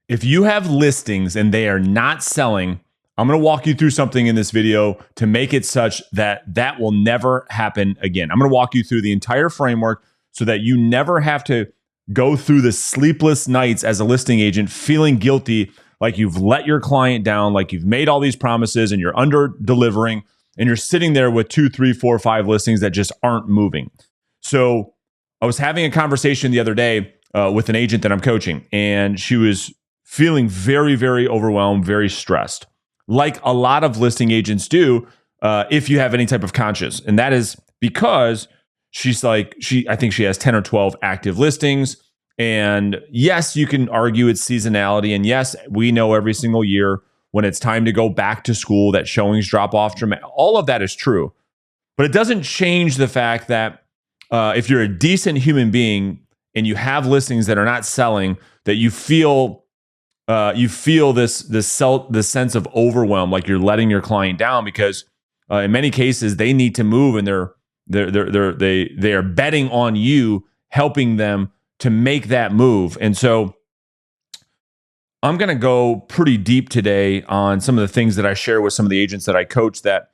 If you have listings and they are not selling, I'm going to walk you through something in this video to make it such that that will never happen again. I'm going to walk you through the entire framework so that you never have to go through the sleepless nights as a listing agent feeling guilty, like you've let your client down, like you've made all these promises and you're under delivering and you're sitting there with 2, 3, 4, 5 listings that just aren't moving. So I was having a conversation the other day with an agent that I'm coaching, and she was feeling very, very overwhelmed, very stressed, like a lot of listing agents do if you have any type of conscience. And that is because I think she has 10 or 12 active listings. And yes, you can argue it's seasonality. And yes, we know every single year when it's time to go back to school that showings drop off dramatically. All of that is true. But it doesn't change the fact that if you're a decent human being and you have listings that are not selling, that you feel this sense of overwhelm, like you're letting your client down, because in many cases they need to move, and they are betting on you helping them to make that move. And so I'm going to go pretty deep today on some of the things that I share with some of the agents that I coach that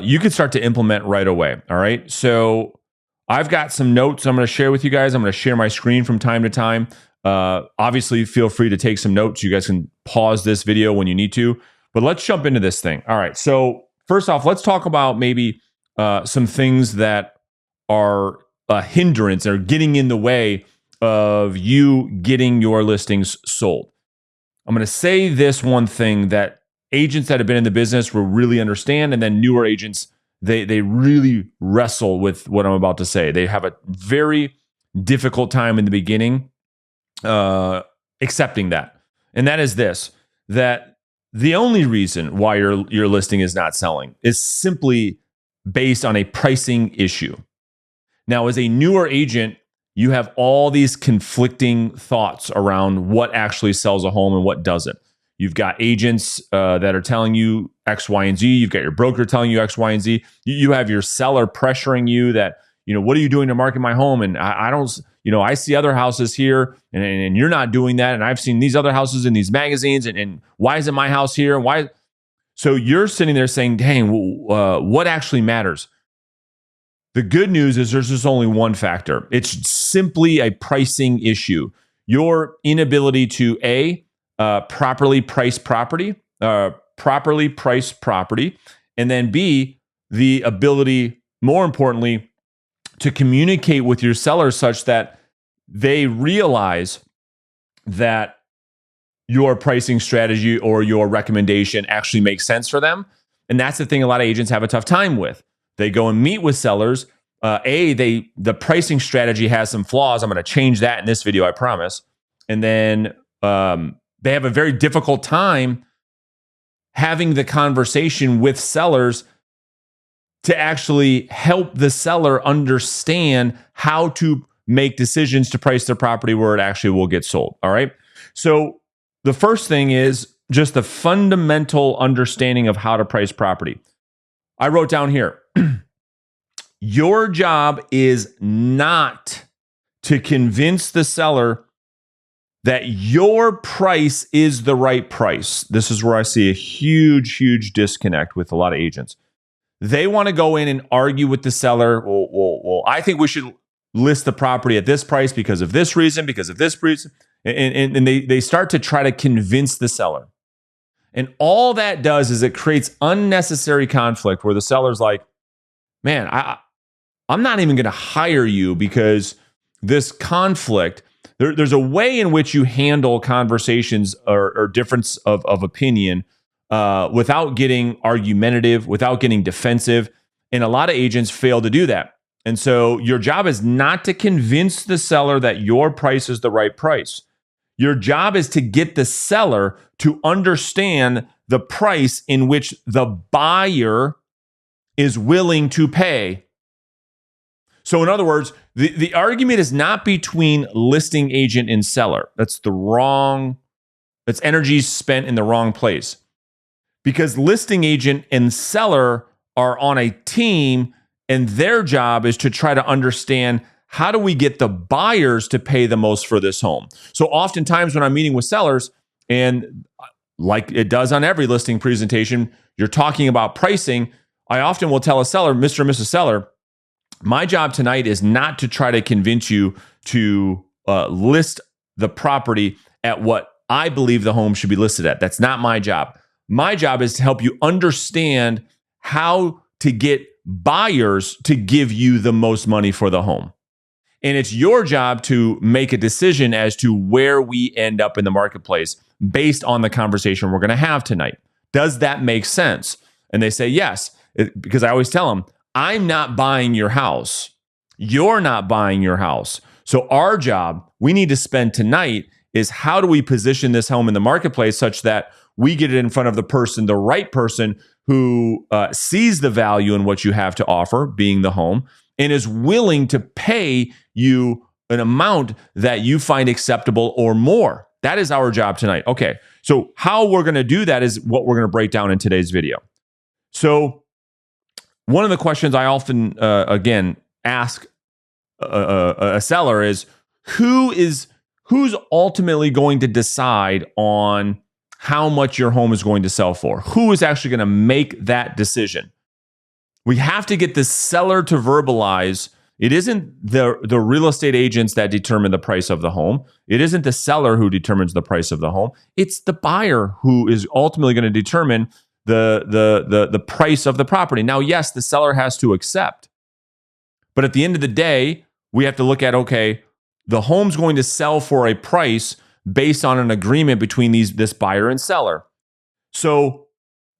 you can start to implement right away. All right. So I've got some notes I'm going to share with you guys. I'm going to share my screen from time to time. Obviously, feel free to take some notes. You guys can pause this video when you need to, but let's jump into this thing. All right. So first off, let's talk about maybe some things that are a hindrance or getting in the way of you getting your listings sold. I'm going to say this one thing that agents that have been in the business will really understand, and then newer agents, they really wrestle with what I'm about to say. They have a very difficult time in the beginning accepting that. And that is this, that the only reason why your listing is not selling is simply based on a pricing issue. Now, as a newer agent, you have all these conflicting thoughts around what actually sells a home and what doesn't. You've got agents that are telling you X, Y, and Z. You've got your broker telling you X, Y, and Z. You have your seller pressuring you that, what are you doing to market my home? And I don't, I see other houses here and you're not doing that. And I've seen these other houses in these magazines, and why isn't my house here? Why? So you're sitting there saying, dang, what actually matters? The good news is there's just only one factor. It's simply a pricing issue. Your inability to properly price property, and then B, the ability, more importantly, to communicate with your sellers such that they realize that your pricing strategy or your recommendation actually makes sense for them. And that's the thing a lot of agents have a tough time with. They go and meet with sellers. The pricing strategy has some flaws. I'm going to change that in this video, I promise. And then they have a very difficult time having the conversation with sellers to actually help the seller understand how to make decisions to price their property where it actually will get sold. All right. So the first thing is just the fundamental understanding of how to price property. I wrote down here, your job is not to convince the seller that your price is the right price. This is where I see a huge, huge disconnect with a lot of agents. They want to go in and argue with the seller. Well, I think we should list the property at this price because of this reason, because of this reason. And they start to try to convince the seller. And all that does is it creates unnecessary conflict where the seller's like, man, I'm not even going to hire you because this conflict, there's a way in which you handle conversations or difference of opinion without getting argumentative, without getting defensive. And a lot of agents fail to do that. And so your job is not to convince the seller that your price is the right price. Your job is to get the seller to understand the price in which the buyer is willing to pay. So in other words, the argument is not between listing agent and seller. That's energy spent in the wrong place. Because listing agent and seller are on a team, and their job is to try to understand how do we get the buyers to pay the most for this home? So oftentimes when I'm meeting with sellers, and like it does on every listing presentation, you're talking about pricing. I often will tell a seller, Mr. and Mrs. Seller, my job tonight is not to try to convince you to list the property at what I believe the home should be listed at. That's not my job. My job is to help you understand how to get buyers to give you the most money for the home. And it's your job to make a decision as to where we end up in the marketplace based on the conversation we're going to have tonight. Does that make sense? And they say yes, because I always tell them, I'm not buying your house. You're not buying your house. So our job, we need to spend tonight is how do we position this home in the marketplace such that we get it in front of the right person who sees the value in what you have to offer, being the home, and is willing to pay you an amount that you find acceptable or more. That is our job tonight. Okay, so how we're going to do that is what we're going to break down in today's video. So one of the questions I often, again, ask a seller is, who's ultimately going to decide on how much your home is going to sell for? Who is actually going to make that decision? We have to get the seller to verbalize. It isn't the real estate agents that determine the price of the home. It isn't the seller who determines the price of the home. It's the buyer who is ultimately going to determine the price of the property. Now, yes, the seller has to accept. But at the end of the day, we have to look at, okay, the home's going to sell for a price based on an agreement between this buyer and seller. So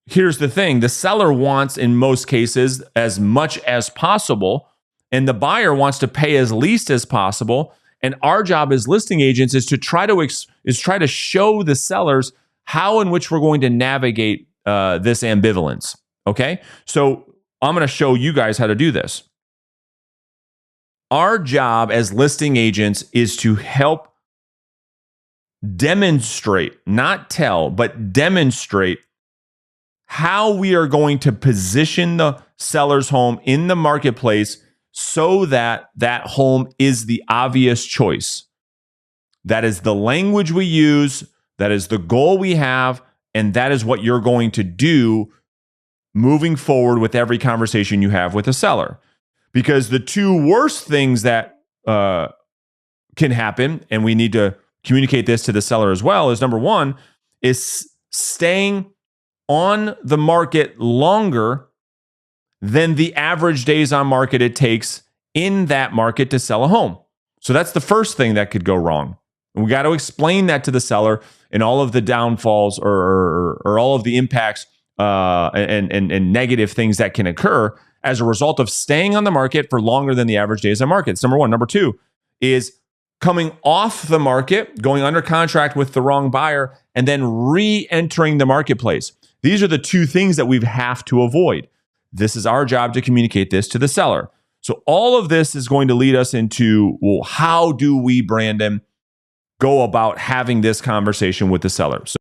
here's the thing. The seller wants, in most cases, as much as possible, and the buyer wants to pay as least as possible. And our job as listing agents is to try to show the sellers how in which we're going to navigate this ambivalence. Okay? So I'm going to show you guys how to do this. Our job as listing agents is to help demonstrate, not tell, but demonstrate how we are going to position the seller's home in the marketplace so that that home is the obvious choice. That is the language we use, that is the goal we have, and that is what you're going to do moving forward with every conversation you have with a seller. Because the two worst things that can happen, and we need to communicate this to the seller as well, is number one, is staying on the market longer than the average days on market it takes in that market to sell a home. So that's the first thing that could go wrong. And we got to explain that to the seller and all of the downfalls or all of the impacts and negative things that can occur as a result of staying on the market for longer than the average days on market. That's number one. Number two is coming off the market, going under contract with the wrong buyer, and then re-entering the marketplace. These are the two things that we have to avoid. This is our job to communicate this to the seller. So all of this is going to lead us into, well, how do we, Brandon, go about having this conversation with the seller? So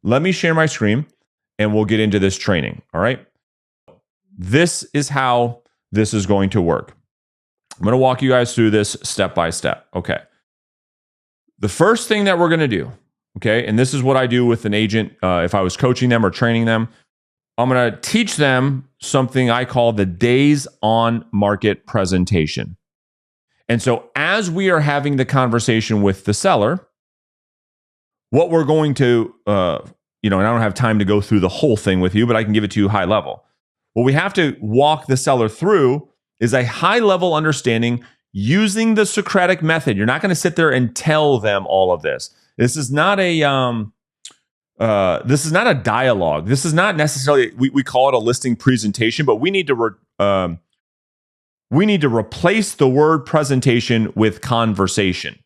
let me share my screen and we'll get into this training. All right. This is how this is going to work. I'm going to walk you guys through this step by step. Okay. The first thing that we're going to do, okay, and this is what I do with an agent if I was coaching them or training them, I'm going to teach them something I call the days on market presentation. And so as we are having the conversation with the seller, what we're going to, and I don't have time to go through the whole thing with you, but I can give it to you high level. What we have to walk the seller through is a high level understanding using the Socratic method. You're not going to sit there and tell them all of this. This is not a dialogue. This is not necessarily, we call it a listing presentation, but we need to replace the word presentation with conversation.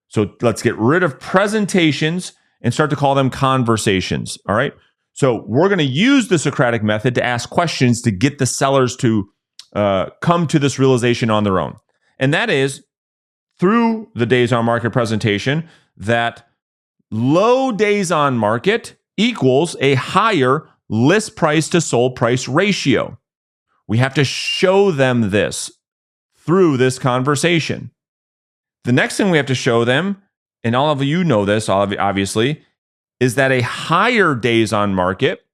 So let's get rid of presentations and start to call them conversations. All right. So we're going to use the Socratic method to ask questions to get the sellers to come to this realization on their own. And that is through the days on market presentation that low days on market equals a higher list price to sold price ratio. We have to show them this through this conversation. The next thing we have to show them, and all of you know this obviously, is that a higher days on market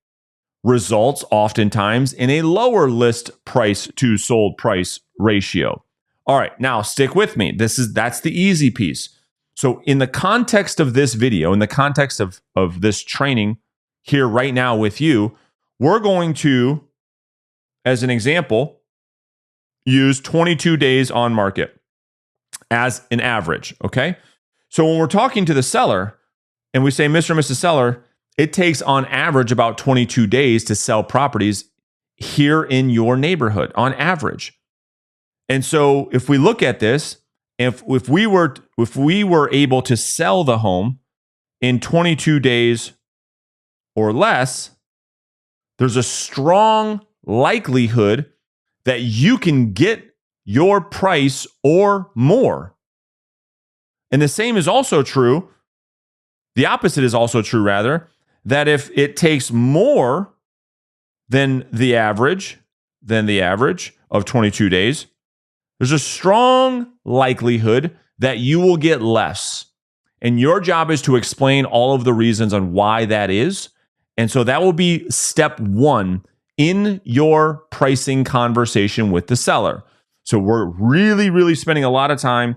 results oftentimes in a lower list price to sold price ratio. All right, now stick with me. That's the easy piece. So in the context of this video, in the context of this training here right now with you, we're going to, as an example, use 22 days on market as an average, okay? So when we're talking to the seller and we say, Mr. and Mrs. Seller, it takes on average about 22 days to sell properties here in your neighborhood on average. And so if we look at this, if we were able to sell the home in 22 days or less, there's a strong likelihood that you can get your price or more. And the same is also true. The opposite is also true, rather, that if it takes more than the average of 22 days, there's a strong likelihood that you will get less. And your job is to explain all of the reasons on why that is. And so that will be step one in your pricing conversation with the seller. So we're really, really spending a lot of time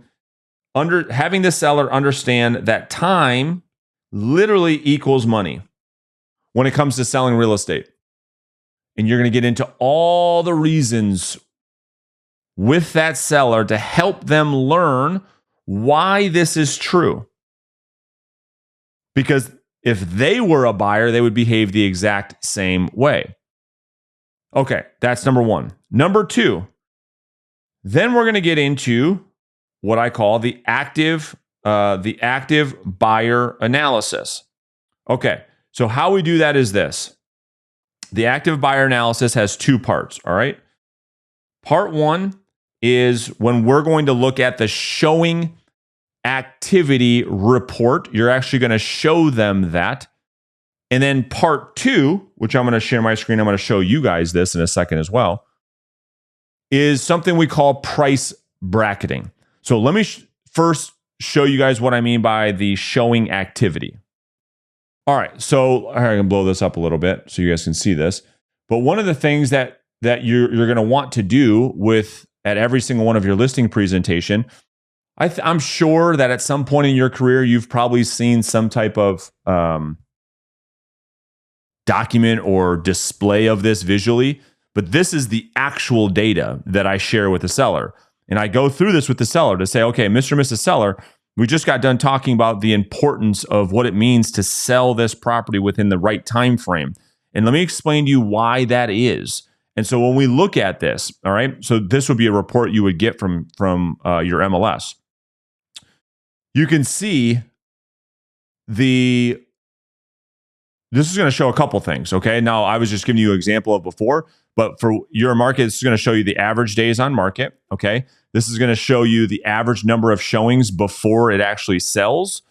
having the seller understand that time literally equals money when it comes to selling real estate. And you're going to get into all the reasons with that seller to help them learn why this is true. Because if they were a buyer, they would behave the exact same way. Okay, that's number one. Number two, then we're going to get into what I call the active buyer analysis. Okay, so how we do that is this. The active buyer analysis has two parts, all right? Part one is when we're going to look at the showing activity report. You're actually going to show them that. And then part two, which I'm going to share my screen, I'm going to show you guys this in a second as well, is something we call price bracketing. So let me first show you guys what I mean by the showing activity. All right, so I can blow this up a little bit so you guys can see this. But one of the things that you're going to want to do at every single one of your listing presentation, I'm sure that at some point in your career, you've probably seen some type of document or display of this visually, but this is the actual data that I share with the seller. And I go through this with the seller to say, okay, Mr. and Mrs. Seller, we just got done talking about the importance of what it means to sell this property within the right time frame. And let me explain to you why that is. And so when we look at this, all right, so this would be a report you would get from your MLS. You can see this is going to show a couple things, okay? Now, I was just giving you an example of before, but for your market, this is going to show you the average days on market, okay? This is going to show you the average number of showings before it actually sells.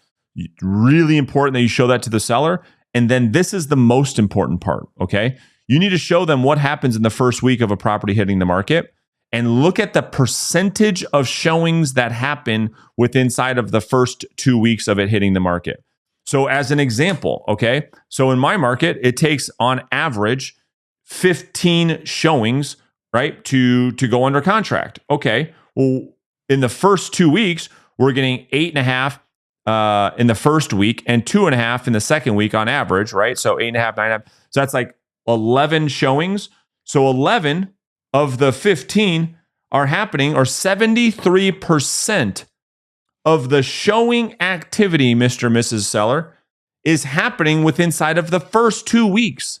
Really important that you show that to the seller. And then this is the most important part, okay? You need to show them what happens in the first week of a property hitting the market and look at the percentage of showings that happen inside of the first 2 weeks of it hitting the market. So as an example, okay, so in my market, it takes on average 15 showings, right, to go under contract. Okay, well, in the first 2 weeks, we're getting 8.5 in the first week and 2.5 in the second week on average, right? So 8.5, 9.5. So that's like 11 showings. So 11 of the 15 are happening, or 73% of the showing activity, Mr. and Mrs. Seller, is happening inside of the first 2 weeks.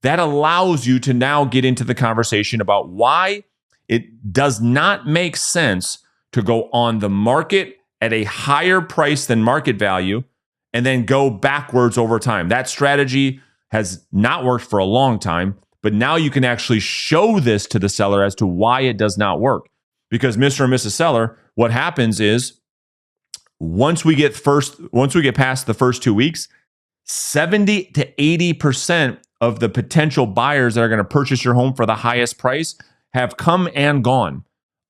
That allows you to now get into the conversation about why it does not make sense to go on the market at a higher price than market value and then go backwards over time. That strategy has not worked for a long time, but now you can actually show this to the seller as to why it does not work. Because Mr. and Mrs. Seller, what happens is once we get past the first 2 weeks, 70 to 80% of the potential buyers that are going to purchase your home for the highest price have come and gone.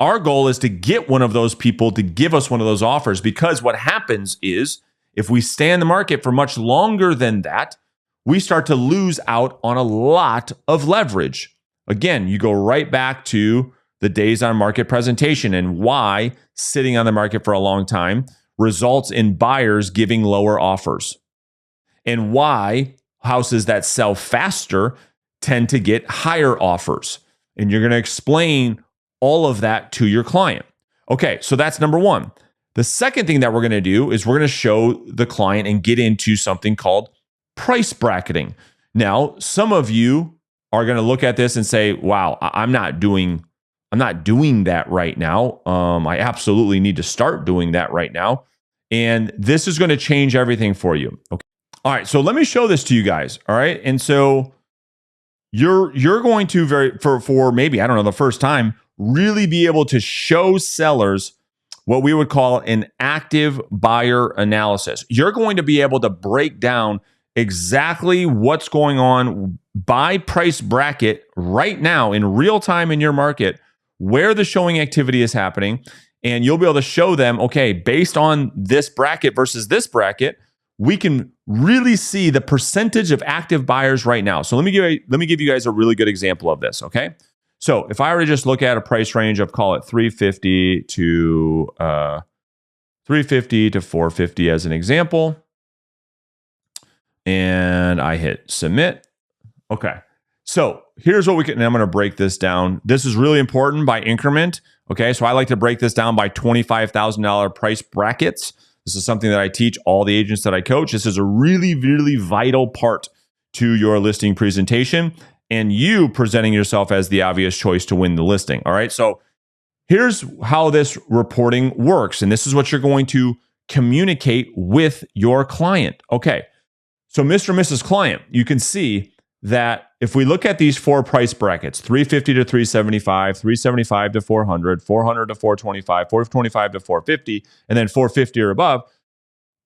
our goal is to get one of those people to give us one of those offers, because what happens is if we stay in the market for much longer than that, we start to lose out on a lot of leverage. Again, you go right back to the days on market presentation and why sitting on the market for a long time results in buyers giving lower offers, and why houses that sell faster tend to get higher offers. And you're going to explain all of that to your client. Okay, so that's number one. The second thing that we're going to do is we're going to show the client and get into something called price bracketing. Now, some of you are going to look at this and say, wow, I'm not doing that right now. I absolutely need to start doing that right now. And this is going to change everything for you. Okay. All right. So let me show this to you guys. All right. And so you're going to for maybe, I don't know, the first time, really be able to show sellers what we would call an active buyer analysis. You're going to be able to break down exactly what's going on by price bracket right now in real time in your market, where the showing activity is happening. And you'll be able to show them, okay, based on this bracket versus this bracket, we can really see the percentage of active buyers right now. So let me give you guys a really good example of this, okay? So if I were to just look at a price range of, call it 350 to 450 as an example, and I hit submit. Okay. So here's what we can, and I'm going to break this down. This is really important by increment. Okay. So I like to break this down by $25,000 price brackets. This is something that I teach all the agents that I coach. This is a really, really vital part to your listing presentation and you presenting yourself as the obvious choice to win the listing. All right. So here's how this reporting works. And this is what you're going to communicate with your client. Okay. So Mr. and Mrs. Client, you can see that if we look at these four price brackets, 350 to 375, 375 to 400, 400 to 425, 425 to 450, and then 450 or above,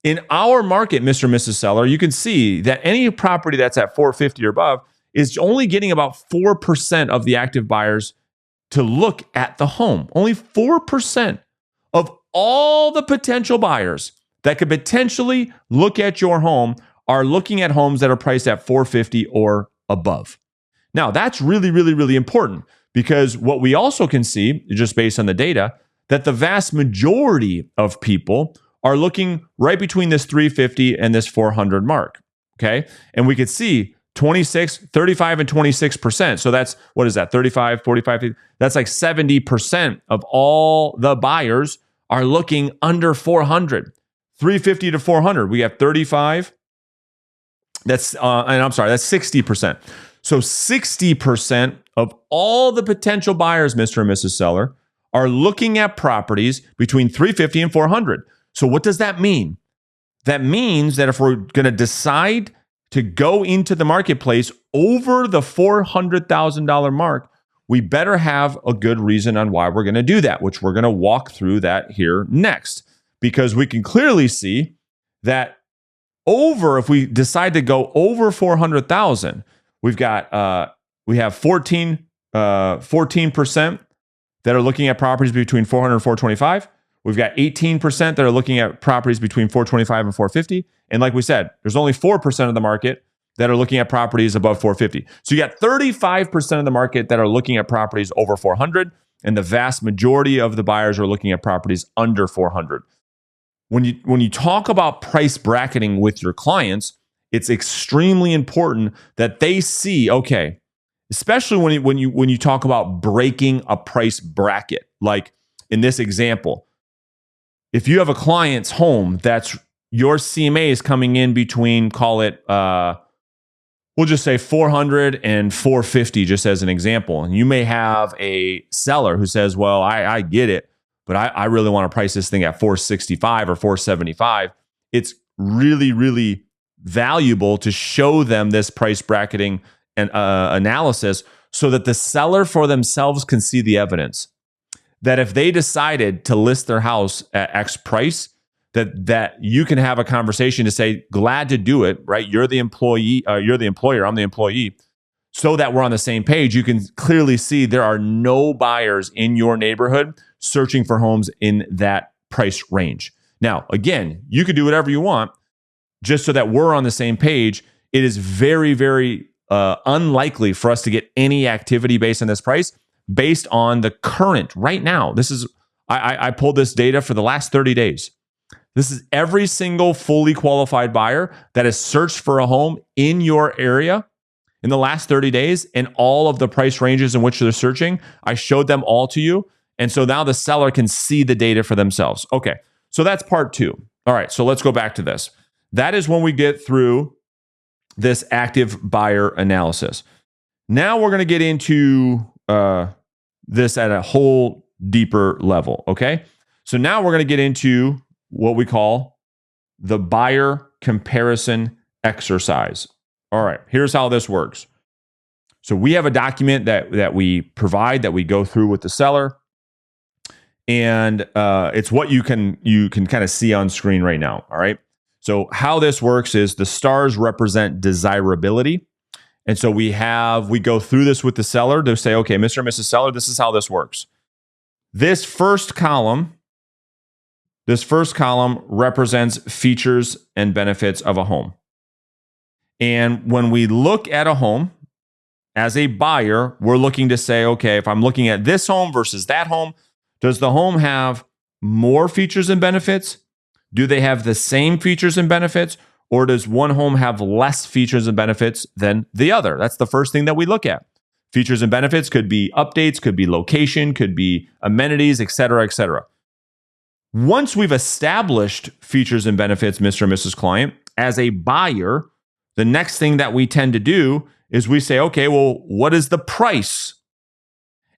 in our market, Mr. and Mrs. Seller, you can see that any property that's at 450 or above is only getting about 4% of the active buyers to look at the home. Only 4% of all the potential buyers that could potentially look at your home are looking at homes that are priced at 450 or above. Now, that's really, really, really important because what we also can see, just based on the data, that the vast majority of people are looking right between this 350 and this 400 mark, okay? And we could see 35 and 26%. So that's, what is that, 35, 45, 50? That's like 70% of all the buyers are looking under 400. 350 to 400, we have 35. That's 60%. So 60% of all the potential buyers, Mr. and Mrs. Seller, are looking at properties between 350 and 400. So what does that mean? That means that if we're going to decide to go into the marketplace over the $400,000 mark, we better have a good reason on why we're going to do that, which we're going to walk through that here next, because we can clearly see that if we decide to go over 400,000, we have 14% that are looking at properties between 400 and 425. We've got 18% that are looking at properties between 425 and 450. And like we said, there's only 4% of the market that are looking at properties above 450. So you got 35% of the market that are looking at properties over 400, and the vast majority of the buyers are looking at properties under 400. When you talk about price bracketing with your clients, it's extremely important that they see, okay, especially when you talk about breaking a price bracket, like in this example, if you have a client's home that's your CMA is coming in between, call it, we'll just say 400 and 450, just as an example. And you may have a seller who says, well, I get it, but I really want to price this thing at 465 or 475. It's really, really valuable to show them this price bracketing and analysis so that the seller for themselves can see the evidence. That if they decided to list their house at X price, that you can have a conversation to say, glad to do it, right? You're the employee, you're the employer, I'm the employee. So that we're on the same page, you can clearly see there are no buyers in your neighborhood searching for homes in that price range. Now, again, you could do whatever you want just so that we're on the same page. It is very, very unlikely for us to get any activity based on this price, based on the current right now. This is, I pulled this data for the last 30 days. This is every single fully qualified buyer that has searched for a home in your area in the last 30 days, and all of the price ranges in which they're searching. I showed them all to you. And so now the seller can see the data for themselves. Okay, so that's part two. All right, so let's go back to this. That is when we get through this active buyer analysis. Now we're going to get into this at a whole deeper level, okay? So now we're going to get into what we call the buyer comparison exercise. All right, here's how this works. So we have a document that we provide, that we go through with the seller, and it's what you can kind of see on screen right now. All right. So how this works is the stars represent desirability. And so we go through this with the seller to say, okay, Mr. and Mrs. Seller, this is how this works. This first column represents features and benefits of a home. And when we look at a home as a buyer, we're looking to say, okay, if I'm looking at this home versus that home, does the home have more features and benefits? Do they have the same features and benefits? Or does one home have less features and benefits than the other? That's the first thing that we look at. Features and benefits could be updates, could be location, could be amenities, et cetera, et cetera. Once we've established features and benefits, Mr. and Mrs. Client, as a buyer, the next thing that we tend to do is we say, okay, well, what is the price?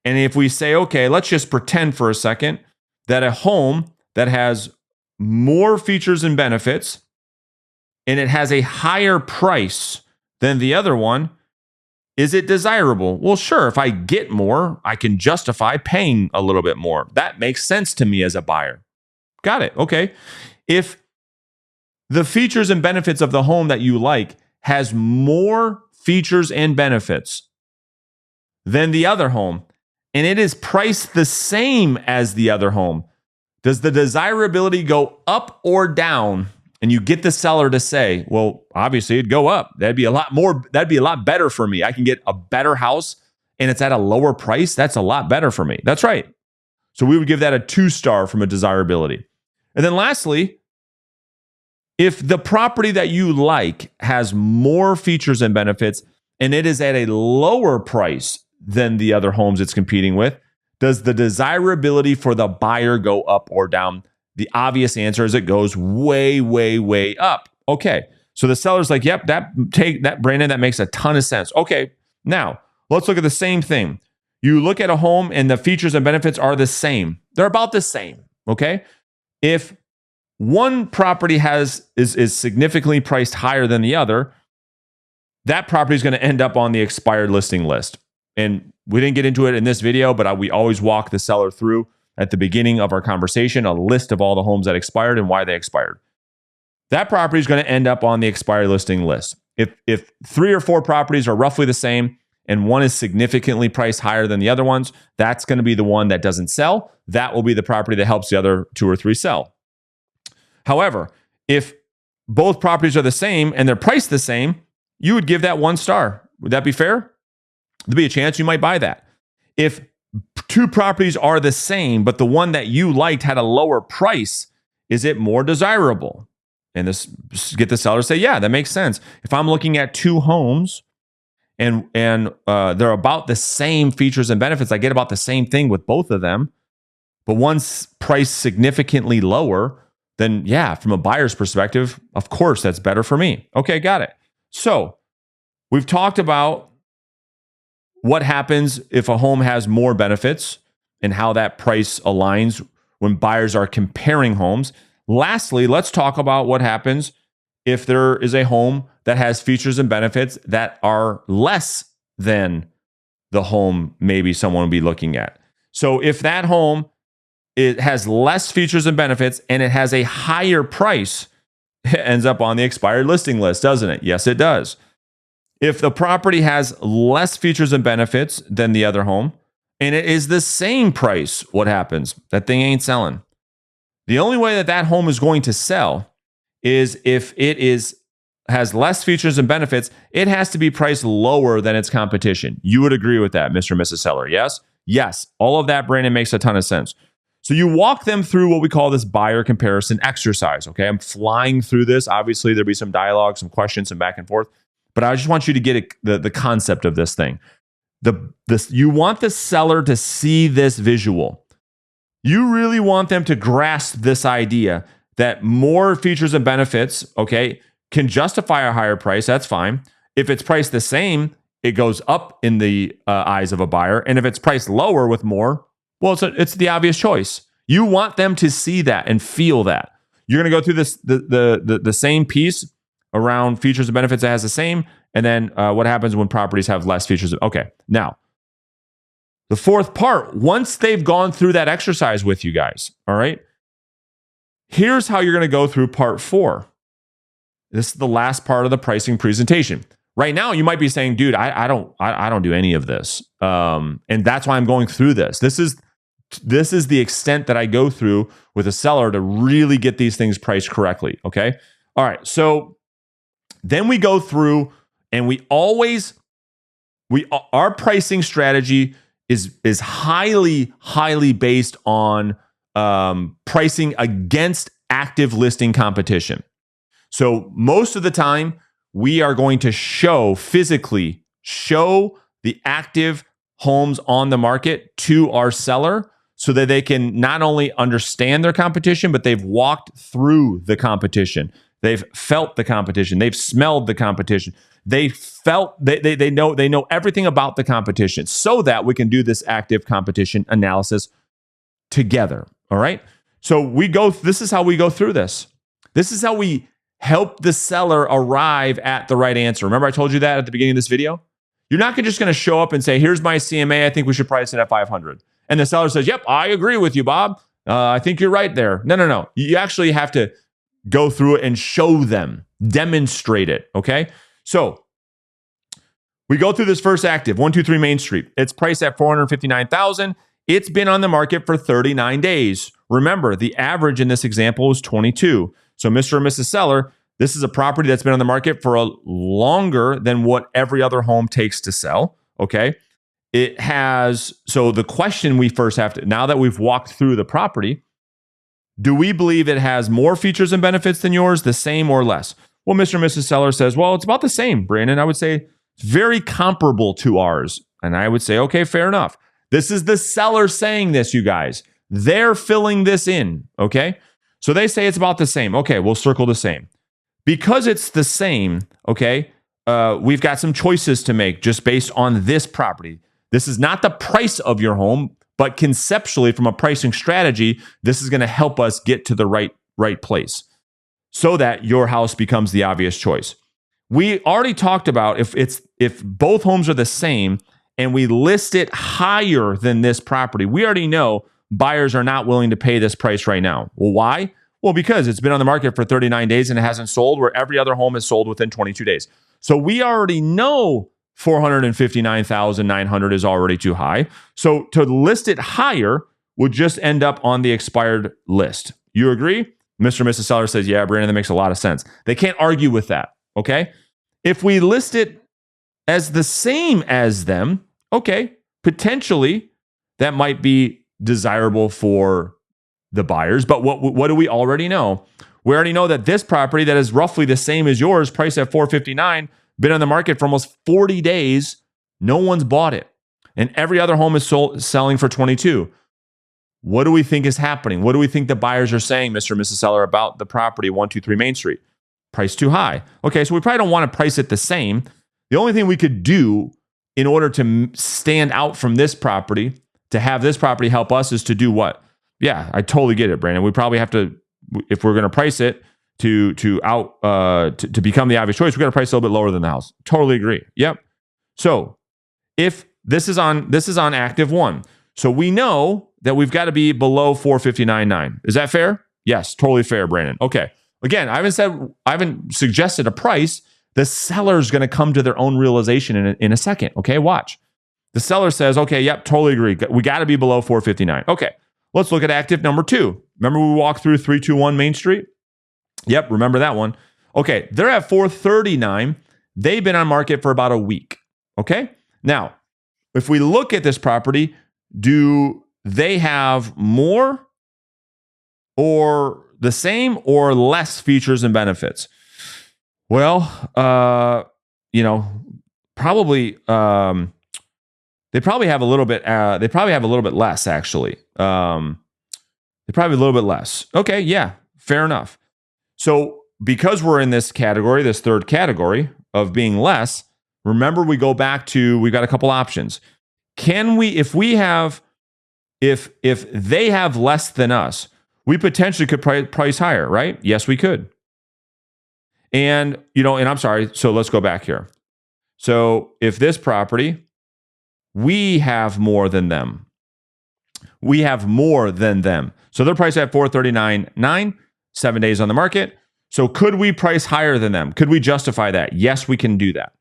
And if we say, okay, let's just pretend for a second that a home that has more features and benefits and it has a higher price than the other one, is it desirable? Well, sure, if I get more, I can justify paying a little bit more. That makes sense to me as a buyer. Got it. Okay. If the features and benefits of the home that you like has more features and benefits than the other home, and it is priced the same as the other home, does the desirability go up or down? And you get the seller to say, well, obviously it'd go up. That'd be a lot better for me. I can get a better house and it's at a lower price. That's a lot better for me. That's right. So we would give that a 2-star from a desirability. And then lastly, if the property that you like has more features and benefits and it is at a lower price than the other homes it's competing with, does the desirability for the buyer go up or down? The obvious answer is it goes way, way, way up. Okay. So the seller's like, yep, that Brandon, that makes a ton of sense. Okay. Now let's look at the same thing. You look at a home and the features and benefits are the same. They're about the same. Okay. If one property is significantly priced higher than the other, that property is going to end up on the expired listing list. And we didn't get into it in this video, but we always walk the seller through at the beginning of our conversation a list of all the homes that expired and why they expired. That property is going to end up on the expired listing list. If 3 or 4 properties are roughly the same and one is significantly priced higher than the other ones, that's going to be the one that doesn't sell. That will be the property that helps the other 2 or 3 sell. However, if both properties are the same and they're priced the same, you would give that 1 star. Would that be fair? There'd be a chance you might buy that. If 2 properties are the same, but the one that you liked had a lower price, is it more desirable? And get the seller to say, yeah, that makes sense. If I'm looking at 2 homes and they're about the same features and benefits, I get about the same thing with both of them, but one's priced significantly lower, then yeah, from a buyer's perspective, of course, that's better for me. Okay, got it. So we've talked about what happens if a home has more benefits and how that price aligns when buyers are comparing homes. Lastly, let's talk about what happens if there is a home that has features and benefits that are less than the home maybe someone would be looking at. So if that home, it has less features and benefits and it has a higher price, it ends up on the expired listing list, doesn't it? Yes, it does. If the property has less features and benefits than the other home and it is the same price, what happens? That thing ain't selling. The only way that that home is going to sell is if it has less features and benefits. It has to be priced lower than its competition. You would agree with that, Mr. and Mrs. Seller, yes? Yes. All of that, Brandon, makes a ton of sense. So you walk them through what we call this buyer comparison exercise, okay? I'm flying through this. Obviously, there'll be some dialogue, some questions, some back and forth. But I just want you to get the concept of this thing. You want the seller to see this visual. You really want them to grasp this idea that more features and benefits, okay, can justify a higher price. That's fine. If it's priced the same, it goes up in the eyes of a buyer. And if it's priced lower with more, well, it's the obvious choice. You want them to see that and feel that. You're going to go through this the same piece around features and benefits that has the same, and then what happens when properties have less features. Okay, now, the fourth part, once they've gone through that exercise with you guys, all right, here's how you're going to go through part 4. This is the last part of the pricing presentation. Right now, you might be saying, dude, I don't do any of this. And that's why I'm going through this. This is the extent that I go through with a seller to really get these things priced correctly, okay? All right, so then we go through and our pricing strategy is highly based on pricing against active listing competition. So most of the time, we are going to physically show the active homes on the market to our seller so that they can not only understand their competition, but they've walked through the competition. They've felt the competition. They've smelled the competition. They know everything about the competition so that we can do this active competition analysis together. All right. So this is how we go through this. This is how we help the seller arrive at the right answer. Remember I told you that at the beginning of this video? You're not just going to show up and say, here's my CMA. I think we should price it at 500. And the seller says, yep, I agree with you, Bob. I think you're right there. No. You actually have to go through it and show them, demonstrate it. Okay. So we go through this first active, 123 Main Street. It's priced at $459,000. It's been on the market for 39 days. Remember, the average in this example is 22. So Mr. or Mrs. Seller, this is a property that's been on the market for longer than what every other home takes to sell, okay? So the question we first have to, now that we've walked through the property, do we believe it has more features and benefits than yours, the same or less? Well, Mr. and Mrs. Seller says, well, it's about the same, Brandon. I would say it's very comparable to ours. And I would say, okay, fair enough. This is the seller saying this, you guys. They're filling this in, okay? So they say it's about the same. Okay, we'll circle the same. Because it's the same, okay, we've got some choices to make just based on this property. This is not the price of your home, but conceptually from a pricing strategy, this is going to help us get to the right place so that your house becomes the obvious choice. We already talked about if both homes are the same and we list it higher than this property, we already know buyers are not willing to pay this price right now. Well, why? Well, because it's been on the market for 39 days and it hasn't sold, where every other home is sold within 22 days. So we already know $459,900 is already too high. So to list it higher would just end up on the expired list. You agree? Mr. and Mrs. Seller says, yeah, Brandon, that makes a lot of sense. They can't argue with that, okay? If we list it as the same as them, okay, potentially that might be desirable for the buyers. But what do we already know? We already know that this property that is roughly the same as yours, priced at $459,000, been on the market for almost 40 days. No one's bought it. And every other home is selling for $22,000. What do we think is happening? What do we think the buyers are saying, Mr. and Mrs. Seller, about the property, 123 Main Street? Price too high. Okay, so we probably don't want to price it the same. The only thing we could do in order to stand out from this property, to have this property help us, is to do what? Yeah, I totally get it, Brandon. We probably have to, if we're going to price it to become the obvious choice, we got to price a little bit lower than the house. Totally agree. Yep. So if this is on active 1, so we know that we've got to be below 459.9. Is that fair? Yes, totally fair, Brandon. Okay. Again, I haven't suggested a price. The seller's going to come to their own realization in a second. Okay, watch. The seller says, okay, yep, totally agree. We got to be below 459. Okay, let's look at active number 2. Remember we walked through 321 Main Street? Yep, remember that one. Okay, they're at 439. They've been on market for about a week. Okay, now, if we look at this property, do they have more or the same or less features and benefits? Well, probably they probably have a little bit. They probably have a little bit less, actually. They probably a little bit less. Okay, yeah, fair enough. So because we're in this category, this third category of being less, remember we go back to, we've got a couple options. Can we, if they have less than us, we potentially could price higher, right? Yes, we could. And, and I'm sorry, so let's go back here. So if this property, we have more than them. We have more than them. So they're priced at 439.9, 7 days on the market. So could we price higher than them? Could we justify that? Yes, we can do that.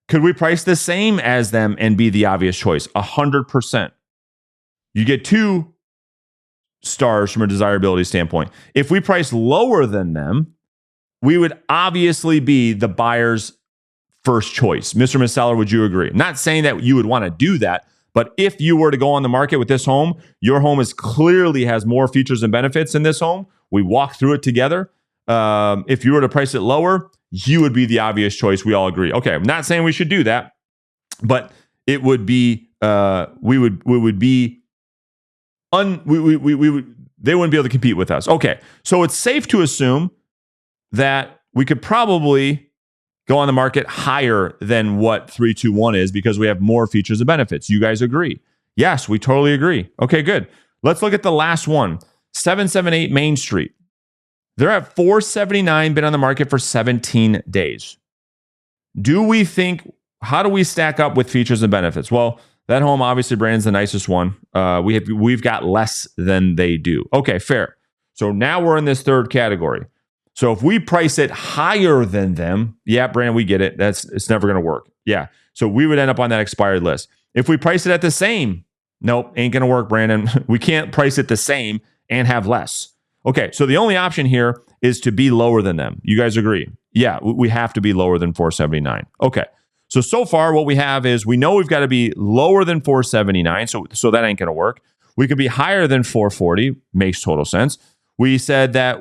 Could we price the same as them and be the obvious choice? 100%. You get 2 stars from a desirability standpoint. If we price lower than them, we would obviously be the buyer's first choice. Mr. and Ms. Seller, would you agree? Not saying that you would want to do that, but if you were to go on the market with this home, your home clearly has more features and benefits than this home. We walk through it together. If you were to price it lower, you would be the obvious choice. We all agree. Okay, I'm not saying we should do that, but it would be we would be they wouldn't be able to compete with us. Okay, so it's safe to assume that we could probably go on the market higher than what 321 is because we have more features and benefits. You guys agree? Yes, we totally agree. Okay, good. Let's look at the last one, 778 Main Street. They're at 479, been on the market for 17 days. How do we stack up with features and benefits? Well, that home, obviously, Brandon's the nicest one. We've got less than they do. Okay, fair. So now we're in this third category. So if we price it higher than them, yeah, Brandon, we get it. It's never going to work. Yeah. So we would end up on that expired list. If we price it at the same, nope, ain't going to work, Brandon. We can't price it the same and have less. Okay, so the only option here is to be lower than them. You guys agree? Yeah, we have to be lower than 479. Okay, so far what we have is we know we've got to be lower than 479, so that ain't going to work. We could be higher than 440, makes total sense. We said that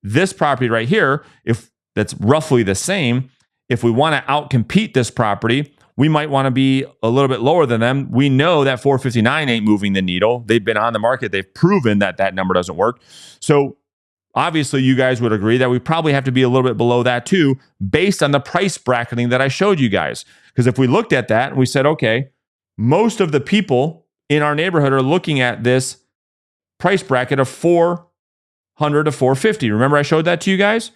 this property right here, if that's roughly the same, if we want to outcompete this property, we might want to be a little bit lower than them. We know that 459 ain't moving the needle. They've been on the market. They've proven that number doesn't work. So obviously you guys would agree that we probably have to be a little bit below that too, based on the price bracketing that I showed you guys. Because if we looked at that and we said, okay, most of the people in our neighborhood are looking at this price bracket of 400 to 450. Remember I showed that to you guys?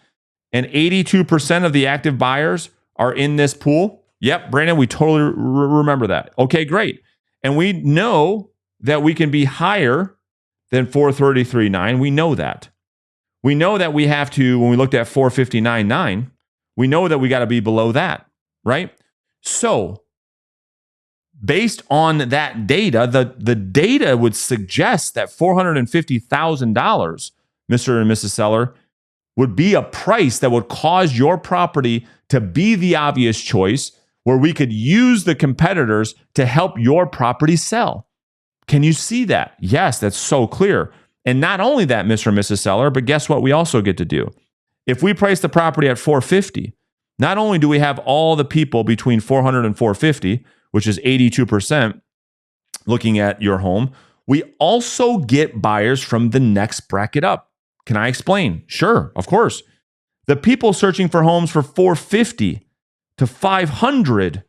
And 82% of the active buyers are in this pool. Yep, Brandon, we totally remember that. Okay, great. And we know that we can be higher than 433.9. We know that. We know that we have to, when we looked at 459.9, we know that we got to be below that, right? So based on that data, the data would suggest that $450,000, Mr. and Mrs. Seller, would be a price that would cause your property to be the obvious choice, where we could use the competitors to help your property sell. Can you see that? Yes, that's so clear. And not only that, Mr. and Mrs. Seller, but guess what we also get to do? If we price the property at 450, not only do we have all the people between 400 and 450, which is 82% looking at your home, we also get buyers from the next bracket up. Can I explain? Sure, of course. The people searching for homes for 450 to 500,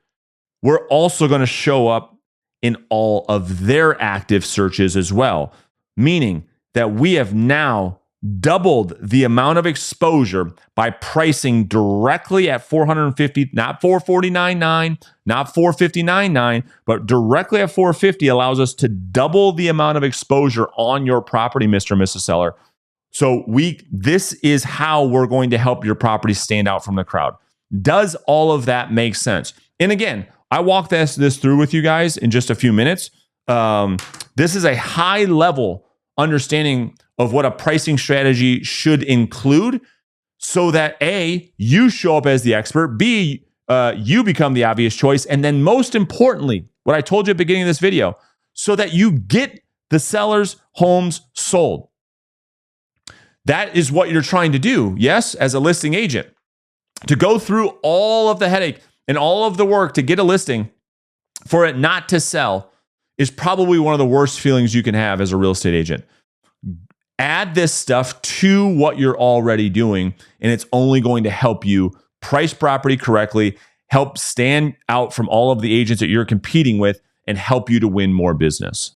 we're also going to show up in all of their active searches as well, meaning that we have now doubled the amount of exposure by pricing directly at 450, not 449.9, not 459.9, but directly at 450 allows us to double the amount of exposure on your property, Mr. and Mrs. Seller. So this is how we're going to help your property stand out from the crowd. Does all of that make sense? And again, I walk this through with you guys in just a few minutes. This is a high level understanding of what a pricing strategy should include so that A, you show up as the expert, B, you become the obvious choice, and then most importantly, what I told you at the beginning of this video, so that you get the seller's homes sold. That is what you're trying to do, yes, as a listing agent. To go through all of the headache and all of the work to get a listing for it not to sell is probably one of the worst feelings you can have as a real estate agent. Add this stuff to what you're already doing, and it's only going to help you price property correctly, help stand out from all of the agents that you're competing with, and help you to win more business.